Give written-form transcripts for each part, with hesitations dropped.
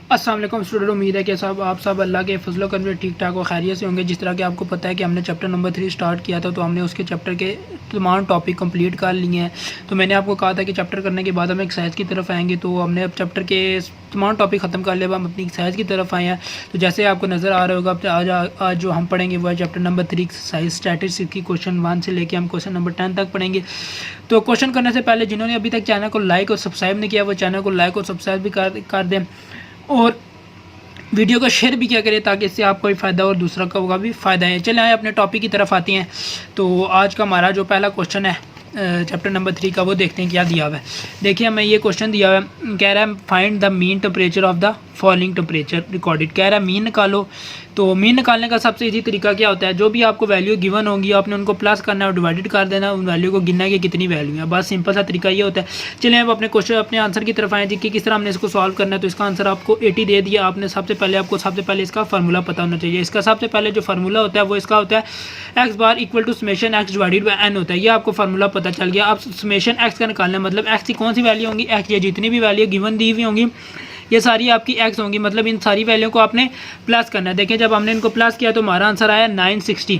अस्सलाम वालेकुम स्टूडेंट, उम्मीद है कि आप सब अल्लाह के फजल करम से ठीक ठाक और खैरियत से होंगे। जिस तरह कि आपको पता है कि हमने चैप्टर नंबर 3 स्टार्ट किया था, तो हमने उसके चैप्टर के तमाम टॉपिक कंप्लीट कर लिए हैं। तो मैंने आपको कहा था कि चैप्टर करने के बाद हम एक्सरसाइज की तरफ आएंगे, तो हमने अब चैप्टर के तमाम टॉपिक ख़त्म कर लिया, अब हम अपनी एक्सरसाइज की तरफ आए हैं। तो जैसे आपको नज़र आ रहा होगा, आज जो हम पढ़ेंगे वो है चैप्टर नंबर 3 एक्सरसाइज स्टैटिस्टिक्स की क्वेश्चन 1 से लेकर हम क्वेश्चन नंबर 10 तक पढ़ेंगे। तो क्वेश्चन करने से पहले जिन्होंने अभी तक चैनल को लाइक और सब्सक्राइब नहीं किया, वो चैनल को लाइक और सब्सक्राइब भी कर दें और वीडियो को शेयर भी किया करें, ताकि इससे आपको भी फ़ायदा और दूसरा का भी फ़ायदा है। चले आए अपने टॉपिक की तरफ आते हैं। तो आज का हमारा जो पहला क्वेश्चन है चैप्टर नंबर 3 का, वो देखते हैं क्या दिया हुआ है। देखिए हमें ये क्वेश्चन दिया हुआ है, कह रहा है find the mean temperature of the following temperature recorded. कह रहा है मीन निकालो। तो मीन निकालने का सबसे इजी तरीका क्या होता है, जो भी आपको वैल्यू गिवन होंगी आपने उनको प्लस करना है और डिवाइडेड कर देना, उन वैल्यू को गिनना कि कितनी वैल्यू है। बस सिंपल सा तरीका ये होता है। चलिए अब अपने आंसर की तरफ आए जी कि किस तरह हमने इसको सॉल्व करना है। तो इसका आंसर आपको 80 दे दिया। आपने सबसे पहले इसका फार्मूला पता होना चाहिए। इसका सबसे पहले जो फार्मूला होता है वो इसका होता है x bar equal to summation x divided by n होता है। ये आपको फार्मूला पता चल गया। अब समेशन एक्स का निकालना है, मतलब एक्स की कौन सी वैल्यू होंगी, एक्स ये जितनी भी वैल्यू गिवन दी हुई होंगी ये सारी आपकी एक्स होंगी, मतलब इन सारी वैल्यू को आपने प्लस करना है। देखें जब हमने इनको प्लस किया तो हमारा आंसर आया 960।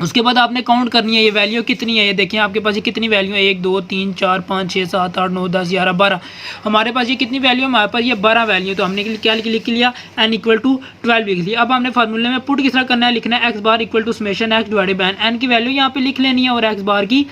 उसके बाद आपने काउंट करनी है ये वैल्यू कितनी है। ये देखिए आपके पास ये कितनी वैल्यू है, 1 2 3 4 5 6 7 8 9 10 11 12। हमारे पास ये कितनी वैल्यू है, हमारे पास ये 12 वैल्यू। तो हमने क्या लिख लिया, n इक्वल टू 12 लिख लिया। अब हमने फार्मूले में पुट किस तरह करना है, लिखना है x bar equal to summation x divided by n की वैल्यू यहाँ पे लिख लेनी है और एक्स बार की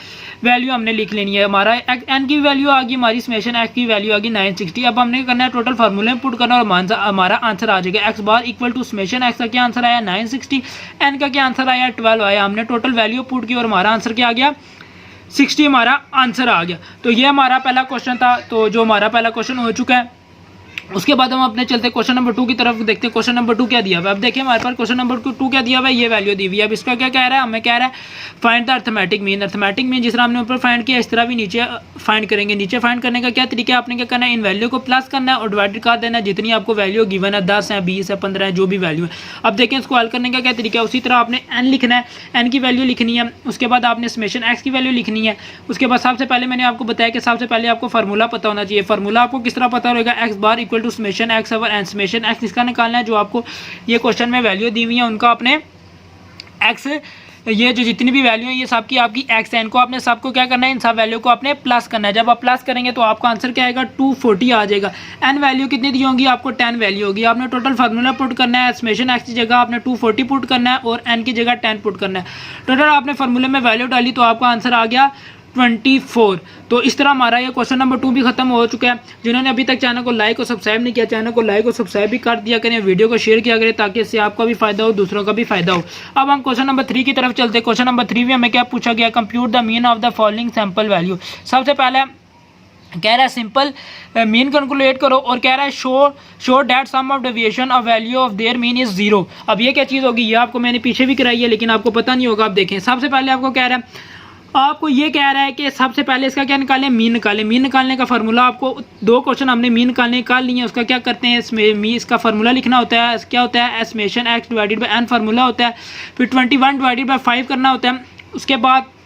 वैल्यू हमने लिख लेनी है। हमारा एन की वैल्यू आ गई, हमारी समेशन एक्स की वैल्यू आ गई 960। अब हमने करना है टोटल फार्मूले में पुट करना और हमारा आंसर आ जाएगा x bar equal to summation x का क्या आंसर आया 960, एन का क्या आंसर आया 12 आया। हमने टोटल वैल्यू पुट की और हमारा आंसर क्या आ गया 60, हमारा आंसर आ गया। तो ये हमारा पहला क्वेश्चन था। तो जो हमारा पहला क्वेश्चन हो चुका है, उसके बाद हम अपने चलते क्वेश्चन नंबर 2 की तरफ देखते हैं। क्वेश्चन नंबर 2 क्या दिया हुआ है। अब देखिए हमारे पास क्वेश्चन नंबर 2 क्या दिया हुआ है, ये वैल्यू दी हुई है। अब इसका क्या कह रहा है, हमें कह रहा है find the arithmetic mean. Arithmetic mean जिस तरह हमने ऊपर फाइंड किया इस तरह भी नीचे फाइंड करेंगे। नीचे फाइंड करने का क्या तरीका है, आपने क्या करना है, इन वैल्यू को प्लस करना है और डिवाइडेड कर देना है जितनी आपको वैल्यू गिवन है, 10 है 20 है 15 है, जो भी वैल्यू है। अब देखें इसको हल करने का क्या तरीका है, उसी तरह आपने एन लिखना है, एन की वैल्यू लिखनी है। उसके बाद आपने समेशन एक्स की वैल्यू लिखनी है। उसके बाद सबसे पहले मैंने आपको बताया कि सबसे पहले आपको फार्मूला पता होना चाहिए। फार्मूला आपको किस तरह पता होगा, x bar equal to summation x and summation x इसका निकालना है। जो आपको ये क्वेश्चन में वैल्यू दी हुई है उनका अपने एक्स, ये जो जितनी भी वैल्यू है ये सब की आपकी एक्स है, इनको आपने सबको क्या करना है, इन सब वैल्यू को आपने प्लस करना है। जब आप प्लस करेंगे तो आपका आंसर क्या आएगा 240 आ जाएगा। एन वैल्यू कितनी दी होंगी, आपको 10 वैल्यू होगी। आपने टोटल फार्मूला पुट करना है, समेशन एक्स की जगह आपने 240 पुट करना है और एन की जगह 10 पुट करना है। टोटल आपने फार्मूले में वैल्यू डाली तो आपका आंसर आ गया 24। तो इस तरह हमारा ये क्वेश्चन नंबर 2 भी खत्म हो चुका है। जिन्होंने अभी तक चैनल को लाइक और सब्सक्राइब नहीं किया, चैनल को लाइक और सब्सक्राइब भी कर दिया करें, वीडियो को शेयर किया करें, ताकि इससे आपका भी फायदा हो दूसरों का भी फायदा हो। अब हम क्वेश्चन नंबर 3 की तरफ चलते हैं। क्वेश्चन नंबर 3 में हमें क्या पूछा गया, compute the mean of the following sample value. सबसे पहले कह रहा है सिंपल मीन कैलकुलेट करो और कह रहा है show that sum of deviation of value of their mean is 0। अब ये क्या चीज़ होगी, ये आपको मैंने पीछे भी कराई है लेकिन आपको पता नहीं होगा। आप देखें सबसे पहले आपको कह रहा है, आपको ये कह रहा है कि सबसे पहले इसका क्या निकालें, मीन निकालें। मीन निकालने का फार्मूला आपको 2 क्वेश्चन हमने मीन निकाल लिए हैं। उसका क्या करते हैं, इसका फार्मूला लिखना होता है, क्या होता है summation x divided by n formula होता है। फिर 21 डिवाइडेड बाय 5 करना होता है। उसके बाद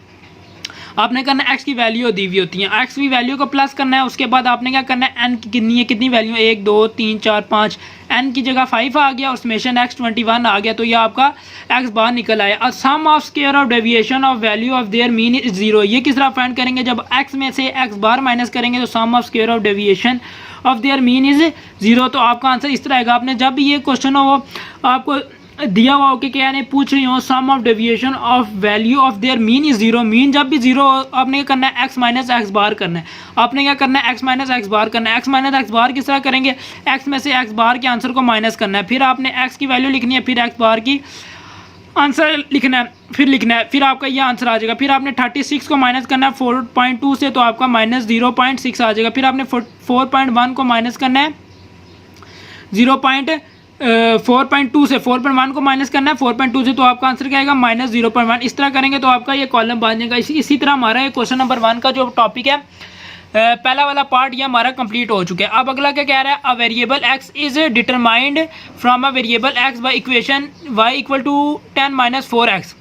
आपने करना है एक्स की वैल्यू दी हुई होती है, एक्स की वैल्यू को प्लस करना है। उसके बाद आपने क्या करना है, एन की कितनी है, कितनी वैल्यू है 1 2 3 4 5, एन की जगह 5 आ गया और समेशन एक्स 21 आ गया। तो ये आपका एक्स बाहर निकल आया। और sum of square of deviation of value of their mean is 0। ये किस तरह फाइंड करेंगे, जब एक्स में से एक्स बार माइनस करेंगे तो sum of square of deviation of their mean is 0। तो आपका आंसर इस तरह आएगा। आपने जब भी ये क्वेश्चन हो वो आपको दिया हुआ हो कि क्या नहीं पूछ रही हो, sum of deviation of value of their mean is 0। Mean जब भी 0 आपने क्या करना है, एक्स माइनस एक्स बार करना है। आपने क्या करना है, एक्स माइनस एक्स बार करना है। एक्स माइनस एक्स बार किस तरह करेंगे, एक्स में से एक्स बार के आंसर को माइनस करना है, फिर आपने एक्स की वैल्यू लिखनी है, फिर एक्स बार की आंसर लिखना है, फिर आपका ये आंसर आ जाएगा। फिर आपने 36 को माइनस करना है 4.2 से, तो आपका माइनस 0.6 आ जाएगा। फिर आपने 4.1 को माइनस करना है 4.2 से, 4.1 को माइनस करना है 4.2 से, तो आपका आंसर क्या आएगा माइनस 0.1। इस तरह करेंगे तो आपका ये कॉलम बन जाएगा। इसी तरह हमारा ये क्वेश्चन नंबर 1 का जो टॉपिक है पहला वाला पार्ट ये हमारा कंप्लीट हो चुका है। अब अगला क्या कह रहा है, a variable x is determined from a variable x by equation y equal to 10 - 4x।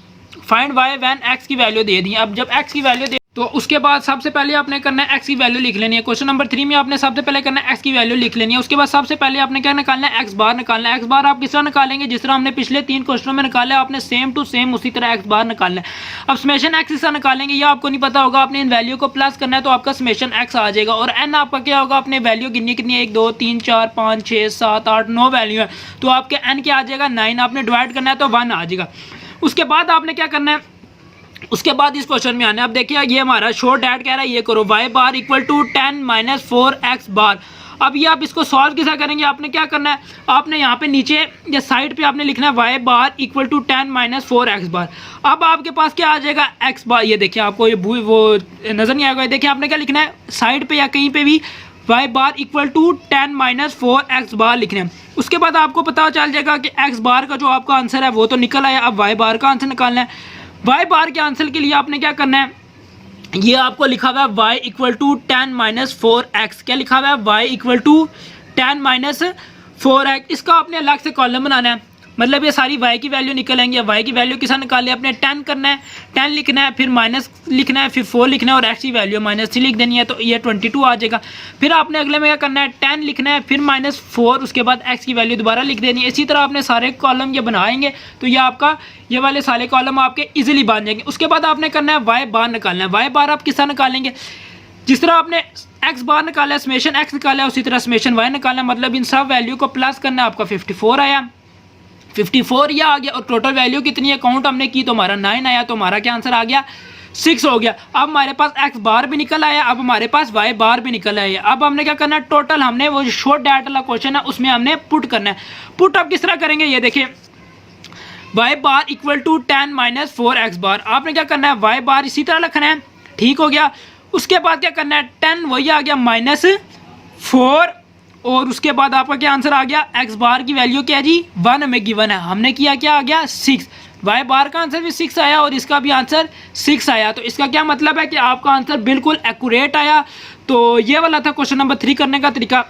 Find y when x की वैल्यू दे दी। अब जब एक्स की वैल्यू दे तो उसके बाद सबसे पहले आपने करना है एक्स की वैल्यू लिख लेनी है। क्वेश्चन नंबर 3 में आपने सबसे पहले करना है एक्स की वैल्यू लिख लेनी है। उसके बाद सबसे पहले आपने क्या निकालना है, एक्स बार निकालना है। एक्स बार आप किस तरह निकालेंगे, जिस तरह हमने पिछले 3 क्वेश्चनों में निकाला है, आपने सेम टू सेम उसी तरह एक्स बार निकालना है। अब समेशन एक्स किस तरह निकालेंगे ये आपको नहीं पता होगा, आपने इन वैल्यू को प्लस करना है तो आपका समेशन एक्स आ जाएगा। और एन आपका क्या होगा, आपने वैल्यू गिननी कितनी है, 1 2 3 4 5 6 7 8 9 वैल्यू है, तो आपके एन क्या आ जाएगा 9। आपने डिवाइड करना है तो 1 आ जाएगा। उसके बाद आपने क्या करना है, उसके बाद इस क्वेश्चन में आने, अब देखिए ये हमारा शो डैट कह रहा है ये करो, y bar equal to 10 minus 4x bar. अब ये आप इसको सॉल्व कैसे करेंगे, आपने क्या करना है, आपने यहाँ पे नीचे या साइड पे आपने लिखना है y bar equal to 10 minus 4x bar. अब आपके पास क्या आ जाएगा x बार, ये देखिए आपको ये वो नजर नहीं आएगा, देखिए आपने क्या लिखना है साइड पे या कहीं पे भी y bar equal to 10 minus 4x bar लिखना है। उसके बाद आपको पता चल जाएगा कि x बार का जो आपका आंसर है वो तो निकल आया। अब y बार का आंसर निकालना है। y बार के आंसर के लिए आपने क्या करना है, ये आपको लिखा हुआ है y equal to 10 minus 4x, क्या लिखा हुआ है y equal to 10 minus 4x। इसका आपने अलग से कॉलम बनाना है, मतलब ये सारी y की वैल्यू निकल आएंगी। y की वैल्यू किसा निकाल लिया आपने, 10 करना है, 10 लिखना है, फिर माइनस लिखना है, फिर 4 लिखना है और x की वैल्यू -3 लिख देनी है, तो ये 22 आ जाएगा। फिर आपने अगले में क्या करना है, 10 लिखना है, फिर -4, उसके बाद x की वैल्यू दोबारा लिख देनी है। इसी तरह आपने सारे कॉलम ये बनाएंगे तो ये आपका ये वाले सारे कॉलम आपके इजीली बन जाएंगे। उसके बाद आपने करना है y बार निकालना है। y बार आप किस तरह निकालेंगे, जिस तरह आपने x बार निकाला है, समेशन x निकाला है, उसी तरह समेशन y निकालना है, मतलब इन सब वैल्यू को प्लस करना है। आपका 54 आया, 54 ये आ गया, और टोटल वैल्यू कितनी है काउंट हमने की तो हमारा 9 आया, तो हमारा क्या आंसर आ गया 6 हो गया। अब हमारे पास x बार भी निकल आया, अब हमारे पास y बार भी निकल आया। अब हमने क्या करना है, टोटल हमने वो शॉर्ट डैट वाला क्वेश्चन है उसमें हमने पुट करना है। पुट अब किस तरह करेंगे, ये देखिए y bar equal to 10 minus 4x bar. आपने क्या करना है, y बार इसी तरह रखना है, ठीक हो गया। उसके बाद क्या करना है, 10 वही आ गया -4, और उसके बाद आपका क्या आंसर आ गया, x बार की वैल्यू क्या है जी 1 हमें गिवन है, हमने किया क्या आ गया 6। y बार का आंसर भी 6 आया और इसका भी आंसर 6 आया, तो इसका क्या मतलब है कि आपका आंसर बिल्कुल एक्यूरेट आया। तो ये वाला था क्वेश्चन नंबर 3 करने का तरीका।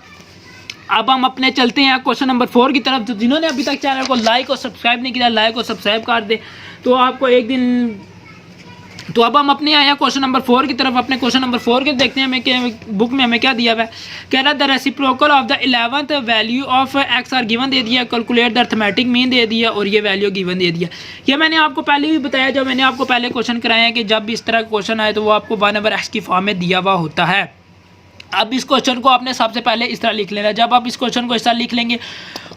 अब हम अपने चलते हैं क्वेश्चन नंबर 4 की तरफ। तो जिन्होंने अभी तक चैनल को लाइक और सब्सक्राइब नहीं किया, लाइक और सब्सक्राइब कर दे तो आपको एक दिन। तो अब हम अपने आया क्वेश्चन नंबर 4 की तरफ। अपने क्वेश्चन नंबर 4 के देखते हैं हमें बुक में हमें क्या दिया हुआ है। कह रहा है the reciprocal of the 11th value of x are given दे दिया, कैलकुलेट द अर्थमेटिक मीन दे दिया, और ये वैल्यू गिवन दे दिया। ये मैंने आपको पहले भी बताया, जब मैंने आपको पहले क्वेश्चन कराया है कि जब भी इस तरह क्वेश्चन आए तो वो आपको 1/x की फॉर्म में दिया हुआ होता है। अब इस क्वेश्चन को आपने सबसे पहले इस तरह लिख लेना है। जब आप इस क्वेश्चन को इस तरह लिख लेंगे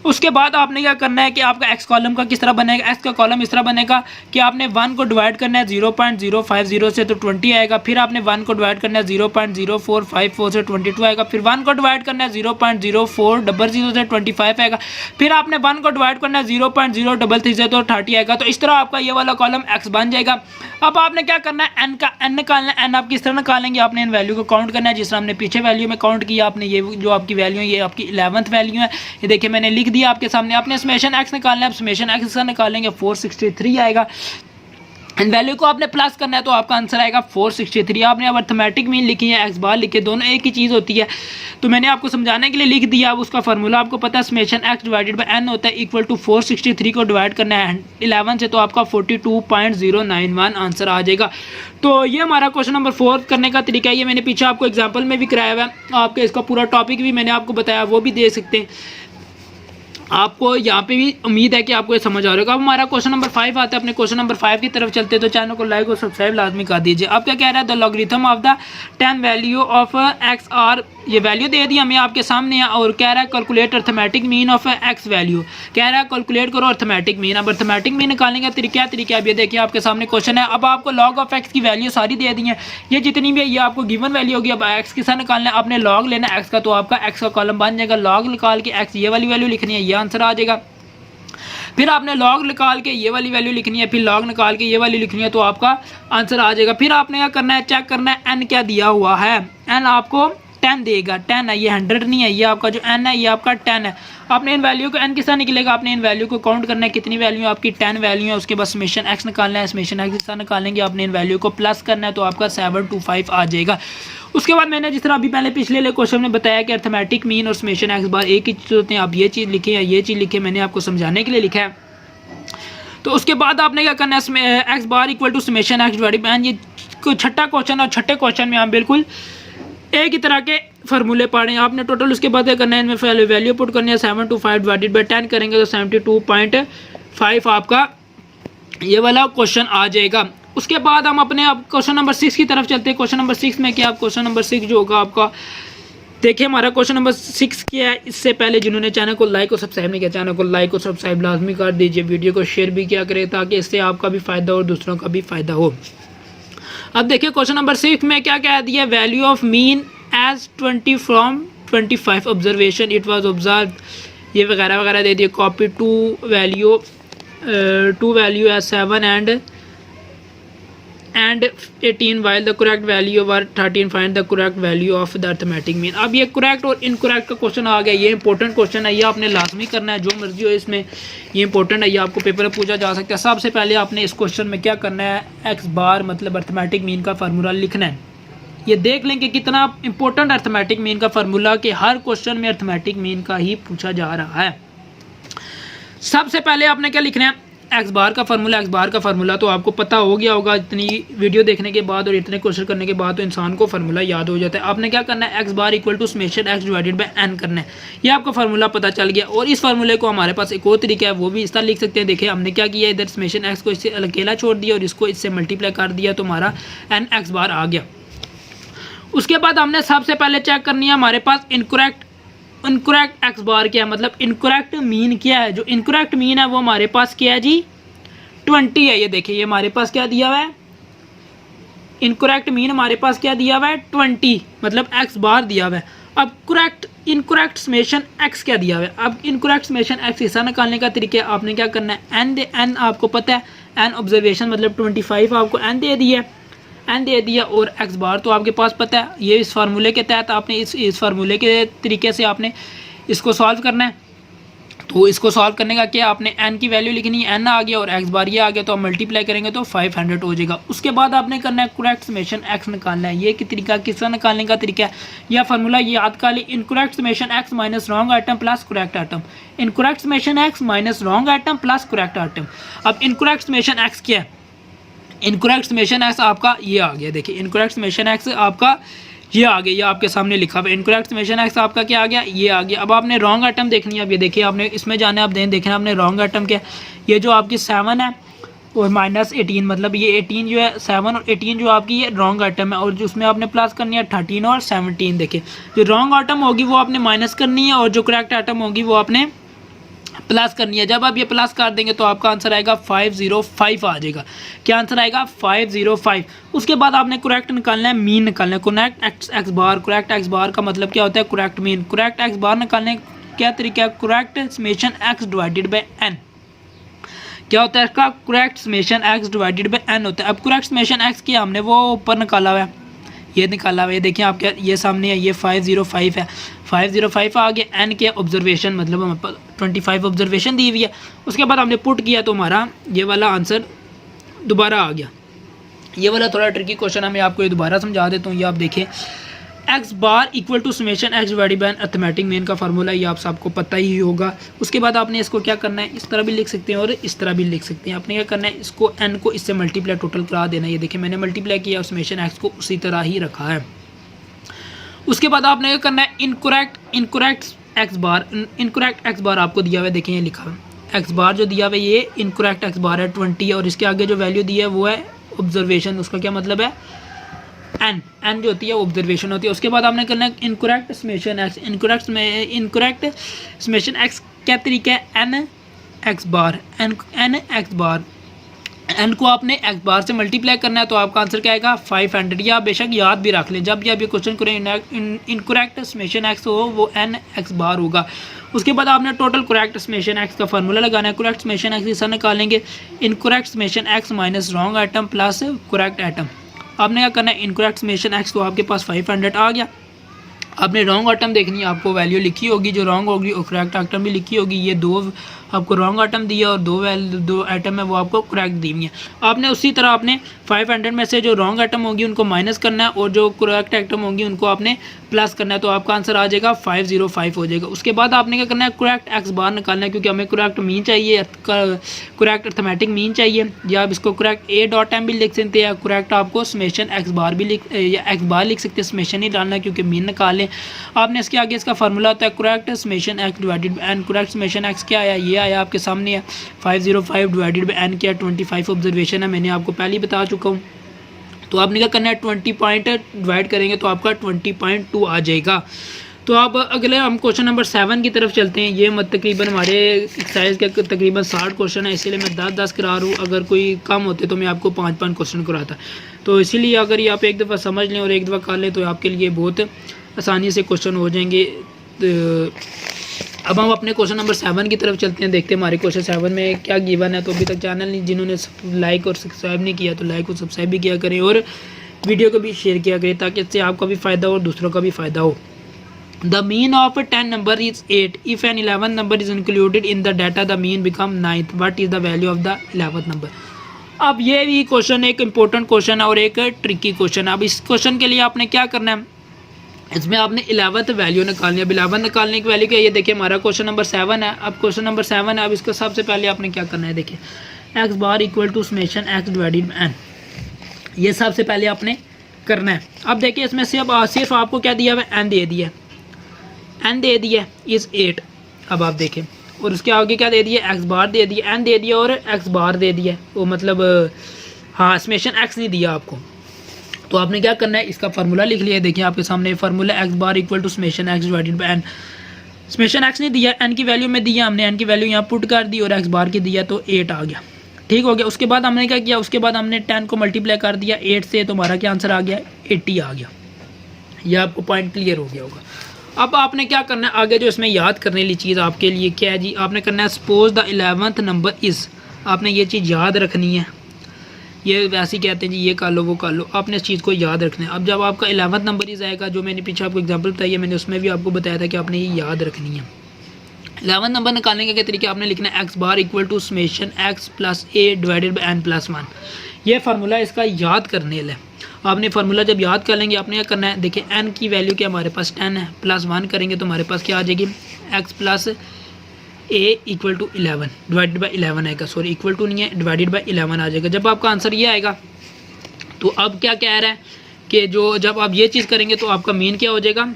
उसके बाद आपने क्या करना है कि आपका एक्स कॉलम का किस तरह बनेगा, एक्स का कॉलम इस तरह बनेगा कि आपने 1 को डिवाइड करना है 0.050 से तो 20 आएगा, फिर आपने 1 को डिवाइड करना है 0.0454 से 22 आएगा, फिर 1 को डिवाइड करना है 0.0400 से 25 आएगा, फिर आपने 1 को डिवाइड करना है 0.033 से तो 30 आएगा। तो इस तरह आपका ये वाला कॉलम एक्स बन जाएगा। अब आपने क्या करना है, एन का एन निकालना है। एन आप किस तरह निकालेंगे, आपने इन वैल्यू को काउंट करना है जिस तरह हमने पीछे वैल्यू में काउंट किया। आपने ये जो आपकी वैल्यू है ये आपकी 11th वैल्यू है, ये देखिए मैंने लिख दिया आपके सामने। आपने समेशन एक्स निकालना है, समेशन एक्स का निकालेंगे 463 आएगा। इन वैल्यू को आपने प्लस करना है तो आपका आंसर आएगा 463। आपने अब अर्थमेटिक मीन लिखी है, एक्स बार लिखे, दोनों एक ही चीज़ होती है, तो मैंने आपको समझाने के लिए लिख दिया। अब उसका फार्मूला आपको पता है, summation x divided by n होता है इक्वल टू 463 को डिवाइड करना है 11 से तो आपका 42.091 आंसर आ जाएगा। तो ये हमारा क्वेश्चन नंबर 4 करने का तरीका है। ये मैंने पीछे आपको एग्जाम्पल में भी कराया हुआ है, आपके इसका पूरा टॉपिक भी मैंने आपको बताया, वो भी दे सकते हैं। आपको यहाँ पे भी उम्मीद है कि आपको ये समझ आ रहा होगा। अब हमारा क्वेश्चन नंबर 5 आता है। अपने क्वेश्चन नंबर 5 की तरफ चलते तो चैनल को लाइक और सब्सक्राइब लाजमी कर दीजिए। अब क्या कह रहा है, the logarithm of the 10 value of x are, ये वैल्यू दे दी हमें आपके सामने है, और कह रहा है calculate arithmetic mean of x value, कह रहा है कैलकुलेट करो अर्थमेटिक मीन। अब अर्थमेटिक मीन निकालने का तरीका अब ये देखिए आपके सामने क्वेश्चन है। अब आपको लॉग ऑफ एक्स की वैल्यू सारी दे दी है, ये जितनी भी है ये आपको गिवन वैल्यू होगी। अब एक्स के साथ निकालना है, आपने लॉग लेना है एक्स का, तो आपका एक्स का कॉलम बन जाएगा। लॉग निकाल के एक्स ये वाली वैल्यू लिखनी है, ये आंसर आ जाएगा। फिर आपने लॉग निकाल के ये वाली वैल्यू लिखनी है, फिर लॉग निकाल के ये वाली लिखनी है, तो आपका आंसर आ जाएगा। फिर आपने क्या करना है, चेक करना है एन क्या दिया हुआ है। एन आपको 10 देगा, 10 है, ये 100 नहीं है, ये आपका जो एन है ये आपका 10 है। आपने इन वैल्यू को एन किस तरह निकलेगा, आपने इन वैल्यू को काउंट करना है, कितनी वैल्यू आपकी 10 वैल्यू है। उसके बाद समेशन एक्स निकालना है, समेशन एक्स किस तरह निकालेंगे, आपने इन वैल्यू को प्लस करना है, तो आपका 725 आ जाएगा। उसके बाद मैंने जिस तरह अभी पहले पिछले क्वेश्चन में बताया कि अर्थमेटिक मीन और समेशन एक्स बार एक ही चीज़ होते हैं। आप ये चीज़ लिखे या ये चीज़ लिखे, मैंने आपको समझाने के लिए लिखा है। तो उसके बाद आपने क्या करना है, x bar equal to summation x divided by n, ये छठा क्वेश्चन और छठे क्वेश्चन में हम बिल्कुल एक ही तरह के फार्मूले पढ़ रहे हैं। आपने टोटल उसके बाद क्या करना है, इनमें वैल्यू पुट करनी है। 725 डिवाइडेड बाई 10 करेंगे तो 72.5 आपका ये वाला क्वेश्चन आ जाएगा। उसके बाद हम अपने अब क्वेश्चन नंबर 6 की तरफ चलते हैं। क्वेश्चन नंबर 6 में क्या, क्वेश्चन नंबर 6 जो होगा आपका, देखिए हमारा क्वेश्चन नंबर 6 क्या है। इससे पहले जिन्होंने चैनल को लाइक और सब्सक्राइब नहीं किया, चैनल को लाइक और सब्सक्राइब लाजमी कर दीजिए, वीडियो को शेयर भी किया करें ताकि इससे आपका भी फ़ायदा हो और दूसरों का भी फ़ायदा हो। अब देखिए क्वेश्चन नंबर 6 में क्या कह दिया, value of mean as 20 from 25 observation it was observe, ये वगैरह वगैरह दे दिए। Copy to value as 7 and 18 while the correct value were 13, find the correct value of the arithmetic mean। अब ये करेक्ट और इनकरेक्ट का क्वेश्चन आ गया। ये इंपॉर्टेंट क्वेश्चन है, ये आपने लाजमी करना है, जो मर्जी हो इसमें, ये इंपॉर्टेंट है, ये आपको पेपर में पूछा जा सकता है। सबसे पहले आपने इस क्वेश्चन में क्या करना है, एक्स बार मतलब अर्थमेटिक मीन का फार्मूला लिखना है। ये देख लें कि कितना इंपॉर्टेंट अर्थमेटिक मीन का फार्मूला, कि हर क्वेश्चन में अर्थमेटिक मीन का ही पूछा जा रहा है। सबसे पहले आपने क्या लिखना है, एक्स बार का फार्मूला। एक्स बार का फार्मूला तो आपको पता हो गया होगा, इतनी वीडियो देखने के बाद और इतने क्वेश्चन करने के बाद तो इंसान को फार्मूला याद हो जाता है। आपने क्या करना है, x bar equal to summation x divided by n करना है। ये आपको फार्मूला पता चल गया। और इस फार्मूले को हमारे पास एक और तरीका है, वो भी इस तरह लिख सकते हैं। देखिए हमने क्या किया, इधर समेशन एक्स को इससे अकेला छोड़ दिया और इसको इससे मल्टीप्लाई कर दिया तो हमारा एन एक्स बार आ गया। उसके बाद हमने सबसे पहले चेक करनी है हमारे पास इनकरेक्ट एक्स बार क्या है, मतलब इनकरेक्ट मीन क्या है। जो इनकरेक्ट मीन है वो हमारे पास क्या है जी, 20 है। ये देखिए ये हमारे पास क्या दिया हुआ है, इनकरेक्ट मीन हमारे पास क्या दिया हुआ है, 20 मतलब एक्स बार दिया हुआ है। अब इनकरेक्ट समेशन एक्स क्या दिया हुआ है। अब इनकरेक्ट समेशन एक्स हिस्सा निकालने का तरीका है, आपने क्या करना है, एन आपको पता है, एन ऑब्जर्वेशन मतलब 25 आपको एन दे दिया और एक्स बार तो आपके पास पता है। ये इस फार्मूले के तहत आपने इस फार्मूले के तरीके से आपने इसको सॉल्व करना है। तो इसको सॉल्व करने का क्या, आपने एन की वैल्यू लिखनी है, एन आ गया और एक्स बार ये आ गया तो आप मल्टीप्लाई करेंगे तो 500 हो जाएगा। उसके बाद आपने करना है करेक्ट समेशन एक्स निकालना है। ये तरीका किसका निकालने का तरीका है, यह फार्मूला ये याद कर ली, incorrect summation x minus wrong item plus correct item. Incorrect summation x minus wrong item plus correct item. अब इनकरेक्ट समेशन एक्स क्या है, इनकरेक्ट समेशन एक्स आपका ये आ गया। देखिए इनकरेक्ट समेशन एक्स आपका ये आ गया, ये आपके सामने लिखा हुआ है। इनकरेक्ट समेशन एक्स आपका क्या आ गया, ये आ गया। अब आपने रॉन्ग आइटम देखनी है। अब ये देखिए आपने इसमें जाना है, आप देखना आपने रॉन्ग आइटम क्या, ये जो आपकी 7 है और माइनस 18 मतलब ये 18 जो है 7 और 18 जो आपकी ये रॉन्ग आइटम है। और जो उसमें आपने प्लस करनी है 13 और 17। देखिए जो रॉन्ग आइटम होगी वो आपने माइनस करनी है और जो करेक्ट आइटम होगी वो आपने प्लस करनी है। जब आप ये प्लस कर देंगे तो आपका आंसर आएगा 505 आ जाएगा। क्या आंसर आएगा, 505। उसके बाद आपने करेक्ट निकालना है, मीन निकालना है। Correct x bar, correct x bar का मतलब क्या होता है, correct mean. Correct x bar निकालने क्या तरीका है, correct summation x divided by n. क्या होता है इसका, correct summation x divided by n होता है। अब करेक्ट समेशन एक्स किया हमने वो ऊपर निकाला हुआ है, ये निकाला हुआ है। देखिए आपके ये सामने है, ये 505 है, 505 आ गया। एन के ऑब्जर्वेशन मतलब हमारे पास 25 ऑब्जर्वेशन दी हुई है। उसके बाद हमने पुट किया तो हमारा ये वाला आंसर दोबारा आ गया। ये वाला थोड़ा ट्रिकी क्वेश्चन है, मैं आपको ये दोबारा समझा देता हूँ। ये आप देखिए x bar equal to summation x divided by arithmetic mean का फार्मूला, ये आप सबको पता ही होगा। उसके बाद आपने इसको क्या करना है, इस तरह भी लिख सकते हैं और इस तरह भी लिख सकते हैं। आपने क्या करना है, इसको एन को इससे मल्टीप्लाई टोटल करा देना है। ये देखिए मैंने मल्टीप्लाई किया और समेशन एक्स को उसी तरह ही रखा है। उसके बाद आपने क्या करना है, इनकरेक्ट एक्स बार आपको दिया हुआ है। देखिए ये लिखा हुआ है एक्स बार जो दिया हुआ है ये इनकरेक्ट एक्स बार है 20 और इसके आगे जो वैल्यू दी है वो है ऑब्जर्वेशन। उसका क्या मतलब है, एन जो होती है ऑब्जर्वेशन होती है। उसके बाद आपने करना है incorrect summation x. Incorrect summation x क्या तरीका है, एन एक्स बार एन को आपने एक्स बार से मल्टीप्लाई करना है तो आपका आंसर क्या आएगा 500। या बेशक याद भी रख लें, जब भी आप ये क्वेश्चन करें इनकरेक्ट समेशन एक्स हो वो एन एक्स बार होगा। उसके बाद आपने टोटल करेक्ट समेशन एक्स का फार्मूला लगाना है। करेक्ट समेशन एक्स हिस्सा निकालेंगे, incorrect summation x minus wrong item plus correct item. आपने क्या करना है, इनकरेक्ट समेशन एक्स तो आपके पास 500 आ गया। आपने रॉन्ग आइटम देखनी है, आपको वैल्यू लिखी होगी जो रॉन्ग होगी और करेक्ट आइटम भी लिखी होगी। ये दो आपको रॉन्ग आइटम दिया और दो आइटम है वो आपको करेक्ट दी हुई है। आपने उसी तरह आपने 500 में से जो रॉन्ग आइटम होगी उनको माइनस करना है और जो करेक्ट आइटम होंगी उनको आपने प्लस करना है, तो आपका आंसर आ जाएगा 505 हो जाएगा। उसके बाद आपने क्या करना है, करेक्ट एक्स बार निकालना है, क्योंकि हमें करेक्ट मीन चाहिए, करेक्ट अर्थमेटिक मीन चाहिए, या आप इसको करेक्ट ए डॉट एम भी लिख सकते हैं, या करेक्ट आपको समेशन एक्स बार भी या एक्स बार लिख सकते हैं, समेशन ही डालना है क्योंकि मीन निकालें। आपने इसके आगे इसका फार्मूला होता है correct summation x divided by n. Correct summation x क्या आया, ये आया आपके सामने है 505 डिवाइडेड बाय एन क्या 25 ऑब्जर्वेशन है, मैंने आपको पहले ही बता चुका हूँ। तो आपने क्या करना है 20 पॉइंट डिवाइड करेंगे तो आपका 20.2 आ जाएगा। तो आप अगले हम क्वेश्चन नंबर 7 की तरफ चलते हैं। ये तकरीबन हमारे एक्सरसाइज के तकरीबन 60 क्वेश्चन है, इसीलिए मैं 10-10 करा रहा हूँ। अगर कोई कम होते तो मैं आपको 5-5 क्वेश्चन कराता। तो इसीलिए अगर ये आप एक दफ़ा समझ लें और एक दफ़ा कर लें तो आपके लिए बहुत आसानी से क्वेश्चन हो जाएंगे। तो अब हम अपने क्वेश्चन नंबर 7 की तरफ चलते हैं, देखते हैं हमारे क्वेश्चन 7 में क्या गिवन है। तो अभी तक चैनल नहीं जिन्होंने लाइक और सब्सक्राइब नहीं किया तो लाइक और सब्सक्राइब भी किया करें और वीडियो को भी शेयर किया करें ताकि इससे आपका भी फ़ायदा हो और दूसरों का भी फ़ायदा हो। The mean of 10 number is 8 if an 11 number is included in the data the mean become 9th what is the value of the 11th number. अब ये भी क्वेश्चन एक इंपॉर्टेंट क्वेश्चन है और एक ट्रिकी क्वेश्चन है। अब इस क्वेश्चन के लिए आपने क्या करना है, इसमें आपने 11th वैल्यू निकालनी है। अब 11 निकालने की वैल्यू क्या है, ये देखिए हमारा क्वेश्चन नंबर 7 है। अब क्वेश्चन नंबर 7 है, अब इसको सबसे पहले आपने क्या करना है, देखिए x bar equal to summation x divided by n, ये सबसे पहले आपने करना है। अब देखिए इसमें से अब सिर्फ आपको क्या दिया हुआ है, एन दे दिया, एन दे दिया इज़ 8। अब आप देखें और उसके आगे क्या दे दिया, एक्स बार दे दिया, एन दे दिया और एक्स बार दे दिया, वो मतलब हाँ समेशन एक्स नहीं दिया आपको। तो आपने क्या करना है, इसका फार्मूला लिख लिया, देखिए आपके सामने formula x bar equal to summation x divided by n. Summation x नहीं दिया, एन की वैल्यू में दिया, हमने एन की वैल्यू यहाँ पुट कर दी और एक्स बार की दिया तो 8 आ गया, ठीक हो गया। उसके बाद हमने क्या किया, उसके बाद हमने 10 को मल्टीप्लाई कर दिया 8 से, तो हमारा क्या आंसर आ गया 80 आ गया। यह आपको पॉइंट क्लियर हो गया होगा। अब आपने क्या करना है आगे, जो इसमें याद करने वाली चीज़ आपके लिए क्या है जी, आपने करना है suppose the 11th number is, आपने ये चीज़ याद रखनी है। ये वैसे ही कहते हैं जी ये कर लो वो कर लो, आपने इस चीज़ को याद रखना है। अब जब आपका 11th नंबर इज़ आएगा, जो मैंने पीछे आपको एग्जांपल बताई है, मैंने उसमें भी आपको बताया था कि आपने ये याद रखनी है। 11 नंबर निकालने के तरीके आपने लिखना है x bar equal to summation x plus a divided by n plus 1। ये फार्मूला इसका याद करने वाला है। आपने फार्मूला जब याद कर लेंगे आपने क्या करना है, देखिए एन की वैल्यू क्या हमारे पास 10 है, प्लस 1 करेंगे तो हमारे पास क्या आ जाएगी, x plus a equal to 11 divided by 11 आएगा, सॉरी इक्वल टू नहीं है, डिवाइडेड बाई 11 आ जाएगा। जब आपका आंसर ये आएगा तो अब क्या कह रहा है कि जो जब आप ये चीज़ करेंगे तो आपका मीन क्या हो जाएगा,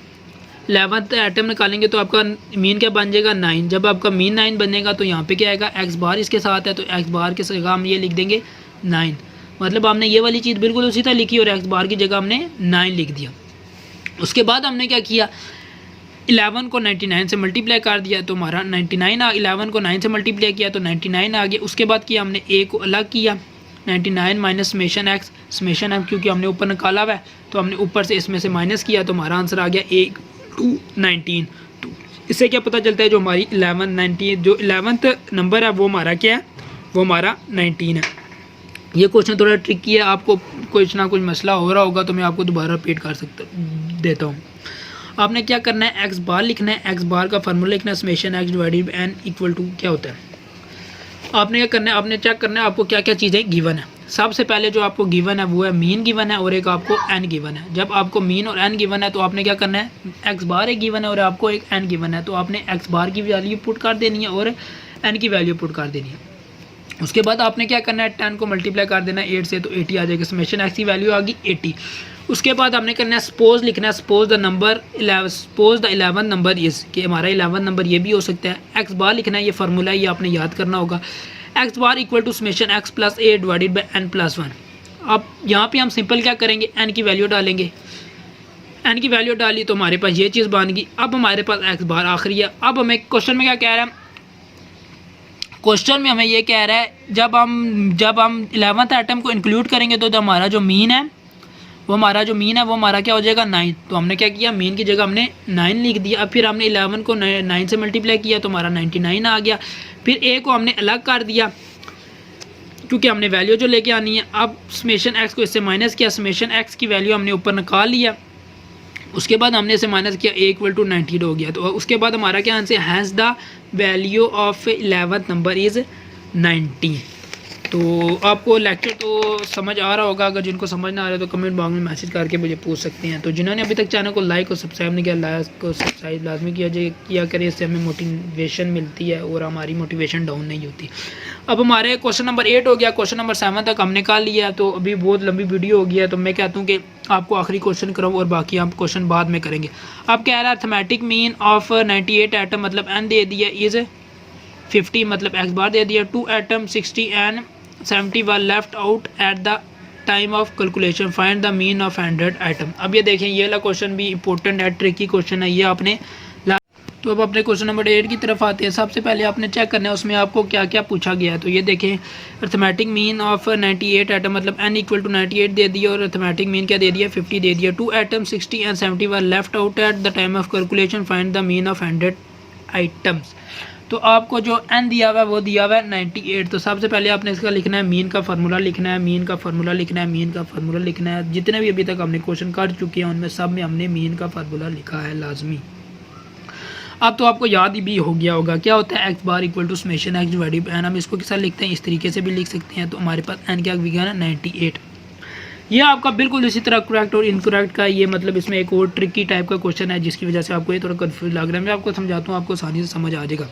11th आइटम निकालेंगे तो आपका मीन क्या बन जाएगा 9। जब आपका मीन 9 बनेगा तो यहाँ पे क्या आएगा, एक्स बार इसके साथ है तो एक्स बार के जगह हम ये लिख देंगे 9, मतलब हमने ये वाली चीज़ बिल्कुल उसी तरह लिखी और एक्स बार की जगह हमने 9 लिख दिया। उसके बाद हमने क्या किया, 11 को 99 से मल्टीप्लाई कर दिया तो हमारा 99 आ, 11 को 9 से मल्टीप्लाई किया तो 99 आ गया। उसके बाद किया हमने ए को अलग किया, 99 minus summation x, summation x क्योंकि हमने ऊपर निकाला हुआ है तो हमने ऊपर से इसमें से माइनस किया तो हमारा आंसर आ गया ए टू 19। तो इससे क्या पता चलता है, जो हमारी 11th नंबर है वो हमारा क्या है, वो हमारा 19 है। ये क्वेश्चन थोड़ा ट्रिकी है, आपको कुछ ना कुछ मसला हो रहा होगा तो मैं आपको दोबारा रिपीट कर देता हूँ। आपने क्या करना है, एक्स बार लिखना है, एक्स बार का फार्मूला लिखना है summation x divided by n equal to क्या होता है। आपने क्या करना है, आपने चेक करना है आपको क्या क्या चीज़ें गिवन है। सबसे पहले जो आपको गिवन है वो है मीन गिवन है और एक आपको एन गिवन है। जब आपको मीन और एन गिवन है तो आपने क्या करना है, एक्स बार एक गिवन है और आपको एक एन गिवन है, तो आपने एक्स बार की वैल्यू पुट कर देनी है और एन की वैल्यू पुट कर देनी है। उसके बाद आपने क्या करना है, 10 को मल्टीप्लाई कर देना है 8 से तो 80 आ जाएगा, समेशन एक्स की वैल्यू आ गई 80। उसके बाद आपने करना है सपोज लिखना है, suppose the 11th number is, कि हमारा 11 नंबर ये भी हो सकता है। एक्स बार लिखना है, ये फार्मूला ये आपने याद करना होगा, x bar equal to summation x plus a divided by n plus 1। अब यहाँ पे हम सिंपल क्या करेंगे, एन की वैल्यू डालेंगे, एन की वैल्यू डाली तो हमारे पास ये चीज़ बन गई। अब हमारे पास एक्स बार आखिरी है। अब हमें क्वेश्चन में क्या कह रहा है, क्वेश्चन में हमें ये कह रहा है जब हम 11th आइटम को इंक्लूड करेंगे तो हमारा जो मीन है वो हमारा क्या हो जाएगा 9। तो हमने क्या किया, मीन की जगह हमने 9 लिख दिया। अब फिर हमने 11 को 9 से मल्टीप्लाई किया तो हमारा 99 आ गया। फिर ए को हमने अलग कर दिया क्योंकि हमने वैल्यू जो लेके आनी है। अब समेशन एक्स को इससे माइनस किया, समेशन एक्स की वैल्यू हमने ऊपर निकाल लिया। उसके बाद हमने इसे माइनस किया a इक्वल टू 19 हो गया। तो उसके बाद हमारा क्या answer has the value of 11th number is 90। तो आपको लेक्चर तो समझ आ रहा होगा, अगर जिनको समझ ना आ रहा है तो कमेंट बॉक्स में मैसेज करके मुझे पूछ सकते हैं। तो जिन्होंने अभी तक चैनल को लाइक और सब्सक्राइब नहीं किया, लाइक को सब्सक्राइब लाजमी किया करें, इससे हमें मोटिवेशन मिलती है और हमारी मोटिवेशन डाउन नहीं होती। अब हमारे क्वेश्चन नंबर 8 हो गया, क्वेश्चन नंबर 7 तक हमने कर लिया। तो अभी बहुत लंबी वीडियो हो गया, तो मैं कहता हूँ कि आपको आखिरी क्वेश्चन कराऊँ और बाकी हम क्वेश्चन बाद में करेंगे। अब कह रहा है अर्थमेटिक मीन ऑफ 98 एटम, मतलब n दे दिया इज़ 50, मतलब x बार दे दिया। 2 atom 60 and 70 were left out at the time of calculation, find the mean of 100 item. अब ये देखें, ये वाला क्वेश्चन भी इंपॉर्टेंट है, ट्रिकी क्वेश्चन है ये आपने। तो अब अपने क्वेश्चन नंबर 8 की तरफ आते हैं। सबसे पहले आपने चेक करना है उसमें आपको क्या क्या पूछा गया है। तो ये देखें, अर्थमेटिक मीन ऑफ 98 आइटम, मतलब n इक्वल टू 98 दे दिया और अर्थमेटिक मीन क्या दे दिया 50 दे दिया। 2 atom 60 and 70 were left out at the time of calculation, find the mean of 100 items. तो आपको जो n दिया हुआ है वो दिया हुआ है 98। तो सबसे पहले आपने इसका लिखना है, मीन का फार्मूला लिखना है, मीन का फार्मूला लिखना है, मीन का फार्मूला लिखना है। जितने भी अभी तक हमने क्वेश्चन कर चुके हैं उनमें सब में हमने मीन का फार्मूला लिखा है लाजमी। अब तो आपको याद भी हो गया होगा क्या होता है x bar equal to summation x divided by n। हम इसको किस तरह लिखते हैं, इस तरीके से भी लिख सकते हैं। तो हमारे पास n क्या गया ना 98। ये आपका बिल्कुल इसी तरह करेक्ट और इनकरेक्ट का ये मतलब इसमें एक और ट्रिकी टाइप का क्वेश्चन है जिसकी वजह से आपको ये थोड़ा कन्फ्यूज लग रहा है। मैं आपको समझाता हूँ, आपको आसानी से समझ आ जाएगा।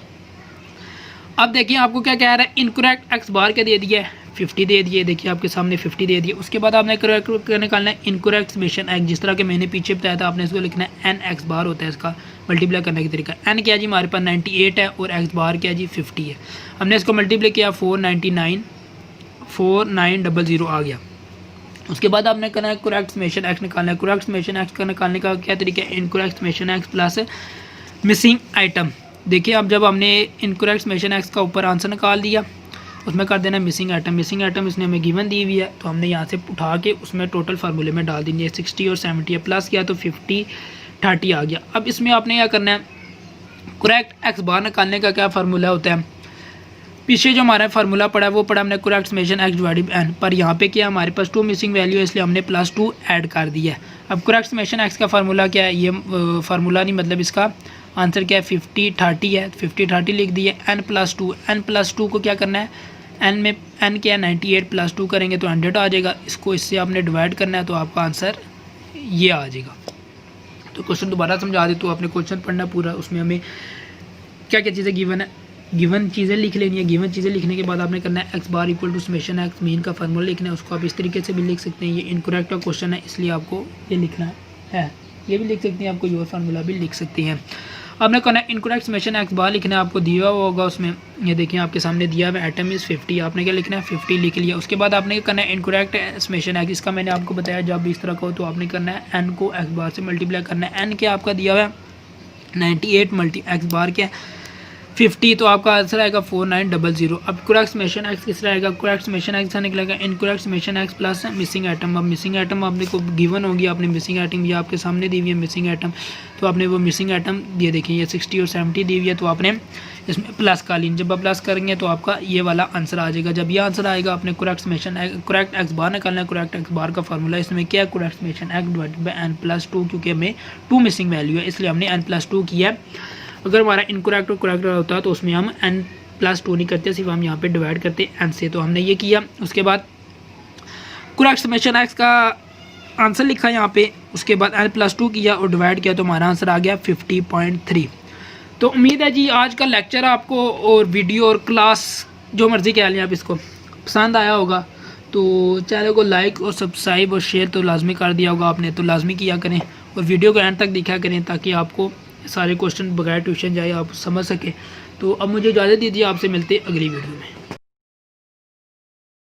अब देखिए आपको क्या कह रहा है, इनकरेक्ट एक्स बार क्या दे दिया है 50 दे दिए, देखिए आपके सामने 50 दे दिए। उसके बाद आपने करेक्ट निकालना है इनकरेक्ट समेशन एक्स, जिस तरह के मैंने पीछे बताया था आपने इसको लिखना है n एक्स बार होता है इसका मल्टीप्लाई करने की तरीका। n क्या जी हमारे पास 98 है और x बार क्या जी 50 है। हमने इसको मल्टीप्लाई किया 4900 आ गया। उसके बाद आपने करना है करेक्ट समेशन एक्स निकालना है। करेक्ट समेशन एक्स का निकालने का क्या तरीका है, incorrect summation x plus missing item. देखिए अब जब हमने इनकरेक्ट समेशन एक्स का ऊपर आंसर निकाल दिया, उसमें कर देना मिसिंग आइटम। मिसिंग आइटम इसने हमें गिवन दी हुई है, तो हमने यहाँ से उठा के उसमें टोटल फार्मूले में डाल देंगे। 60 और 70 है, प्लस किया तो 50 30 आ गया। अब इसमें आपने क्या करना है, करेक्ट एक्स बार निकालने का क्या फार्मूला होता है, पीछे जो हमारा फार्मूला पड़ा है वो पड़ा हमने correct summation x divided by n, पर यहाँ पे क्या हमारे पास 2 मिसिंग वैल्यू है इसलिए हमने +2 ऐड कर दिया है। अब करेक्ट समेशन एक्स का फार्मूला क्या है, ये फार्मूला नहीं मतलब इसका आंसर क्या है 50 30 है, 50 30 लिख दिए। n+2 को क्या करना है, n में n क्या है 98 +2 करेंगे तो 100 आ जाएगा। इसको इससे आपने डिवाइड करना है तो आपका आंसर ये आ जाएगा। तो क्वेश्चन दोबारा समझा दे, तो आपने क्वेश्चन पढ़ना पूरा, उसमें हमें क्या क्या चीज़ें गिवन है, गिवन चीज़ें लिख लेनी है। गिवन चीज़ें लिखने के बाद आपने करना है x bar equal to summation x, mean का फार्मूला लिखना है। उसको आप इस तरीके से भी लिख सकते हैं, ये इनकरेक्ट का क्वेश्चन है इसलिए आपको ये लिखना है। ये भी लिख सकते हैं, आपको योर फार्मूला भी लिख सकते हैं। आपने करना है इनकरेक्ट समेशन एक्स बार लिखना है, आपको दिया हुआ होगा उसमें, ये देखिए आपके सामने दिया हुआ एटम इज़ 50, आपने क्या लिखना है 50 लिख लिया। उसके बाद आपने करना है इनकरेक्ट समेशन एक्स, इसका मैंने आपको बताया जब इस तरह का हो तो आपने करना है n को एक्स बार से मल्टीप्लाई करना है। n क्या आपका दिया हुआ है 98 मल्टी एक्स बार क्या 50, तो आपका आंसर आएगा 4900। अब करेक्ट समेशन एक्स किस तरह आएगा, करेक्ट समेशन एक्स से निकलेगा incorrect summation x plus missing item. अब मिसिंग आइटम आपने को गिवन होगी, आपने मिसिंग आइटम ये आपके सामने दी हुई है मिसिंग आइटम, तो आपने वो मिसिंग आइटम ये देखिए ये 60 और 70 दी हुई है, तो आपने इसमें प्लस का लीन, जब आप प्लस करेंगे तो आपका ये वाला आंसर आ जाएगा। जब ये आंसर आएगा आपने करेक्ट समेशन करेक्ट एक्स बार निकालना है। करेक्ट एक्स बार का फार्मूला इसमें क्या है, correct summation x divided bye n+2, क्योंकि हमें 2 मिसिंग वैल्यू है इसलिए हमने n+2 किया है। अगर हमारा इनकरेक्ट और करेक्ट होता है तो उसमें हम n+2 नहीं करते, सिर्फ हम यहाँ पे डिवाइड करते n से, तो हमने ये किया। उसके बाद करेक्ट समेशन एक्स का आंसर लिखा यहाँ पे, उसके बाद n+2 किया और डिवाइड किया तो हमारा आंसर आ गया 50.3। तो उम्मीद है जी आज का लेक्चर आपको और वीडियो और क्लास जो मर्ज़ी कह लें आप इसको पसंद आया होगा। तो चैनल को लाइक और सब्सक्राइब और शेयर तो लाजमी कर दिया होगा आपने, तो लाजमी किया करें और वीडियो को एंड तक देखा करें ताकि आपको सारे क्वेश्चन बगैर ट्यूशन जाए आप समझ सके। तो अब मुझे इजाज़त दीजिए, आपसे मिलते अगली वीडियो में।